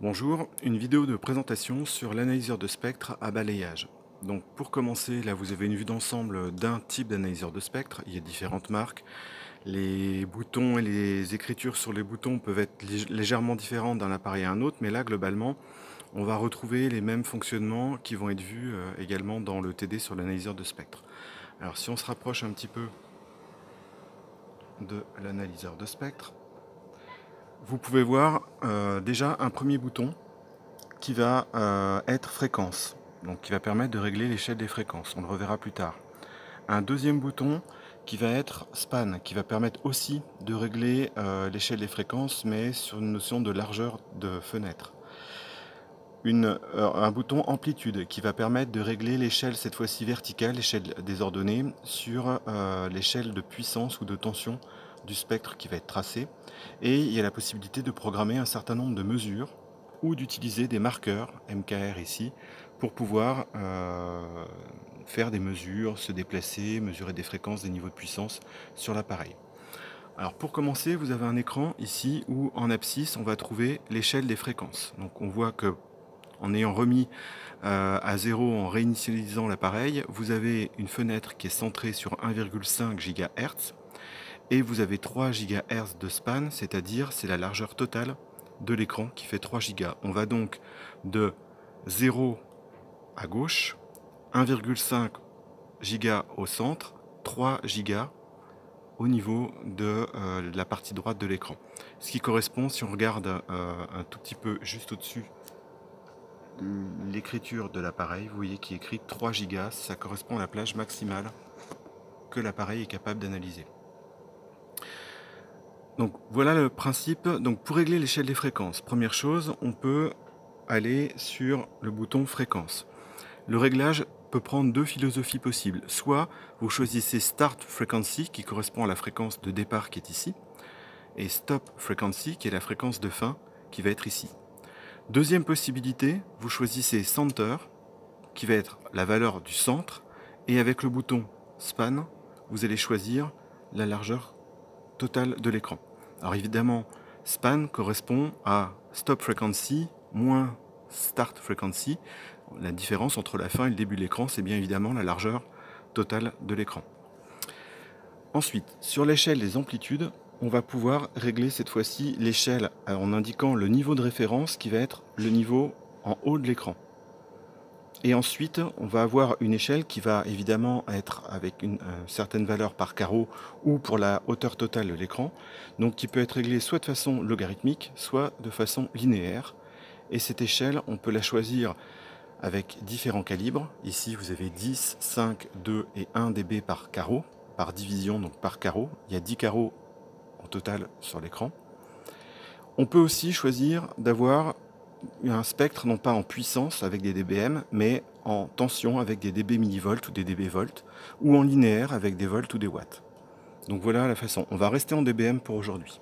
Bonjour, une vidéo de présentation sur l'analyseur de spectre à balayage. Donc pour commencer, là vous avez une vue d'ensemble d'un type d'analyseur de spectre, il y a différentes marques. Les boutons et les écritures sur les boutons peuvent être légèrement différents d'un appareil à un autre, mais là globalement on va retrouver les mêmes fonctionnements qui vont être vus également dans le TD sur l'analyseur de spectre. Alors si on se rapproche un petit peu de l'analyseur de spectre, vous pouvez voir déjà un premier bouton qui va être fréquence, donc qui va permettre de régler l'échelle des fréquences, on le reverra plus tard. Un deuxième bouton qui va être span, qui va permettre aussi de régler l'échelle des fréquences, mais sur une notion de largeur de fenêtre. Un bouton amplitude qui va permettre de régler l'échelle, cette fois-ci verticale, l'échelle des ordonnées, sur l'échelle de puissance ou de tension du spectre qui va être tracé. Et il y a la possibilité de programmer un certain nombre de mesures ou d'utiliser des marqueurs, MKR ici, pour pouvoir faire des mesures, se déplacer, mesurer des fréquences, des niveaux de puissance sur l'appareil. Alors pour commencer, vous avez un écran ici où en abscisse, on va trouver l'échelle des fréquences. Donc on voit que en ayant remis à 0 en réinitialisant l'appareil, vous avez une fenêtre qui est centrée sur 1,5 GHz et vous avez 3 GHz de span, c'est-à-dire c'est la largeur totale de l'écran qui fait 3 Go. On va donc de 0 à gauche, 1,5 Go au centre, 3 Go au niveau de la partie droite de l'écran. Ce qui correspond, si on regarde un tout petit peu juste au-dessus, l'écriture de l'appareil, vous voyez qu'il est écrit 3 Go, ça correspond à la plage maximale que l'appareil est capable d'analyser. Donc voilà le principe. Donc pour régler l'échelle des fréquences, première chose, on peut aller sur le bouton fréquence. Le réglage peut prendre deux philosophies possibles. Soit vous choisissez Start Frequency qui correspond à la fréquence de départ qui est ici, et Stop Frequency qui est la fréquence de fin qui va être ici. Deuxième possibilité, vous choisissez Center qui va être la valeur du centre, et avec le bouton Span, vous allez choisir la largeur totale de l'écran. Alors évidemment, Span correspond à Stop Frequency moins Start Frequency. La différence entre la fin et le début de l'écran, c'est bien évidemment la largeur totale de l'écran. Ensuite, sur l'échelle des amplitudes, on va pouvoir régler cette fois-ci l'échelle en indiquant le niveau de référence qui va être le niveau en haut de l'écran. Et ensuite, on va avoir une échelle qui va évidemment être avec une certaine valeur par carreau ou pour la hauteur totale de l'écran, donc qui peut être réglée soit de façon logarithmique, soit de façon linéaire. Et cette échelle, on peut la choisir avec différents calibres. Ici, vous avez 10, 5, 2 et 1 dB par carreau, par division, donc par carreau. Il y a 10 carreaux en total sur l'écran. On peut aussi choisir d'avoir un spectre non pas en puissance avec des dBm, mais en tension avec des dB millivolts ou des dB volts, ou en linéaire avec des volts ou des watts. Donc voilà la façon. On va rester en dBm pour aujourd'hui.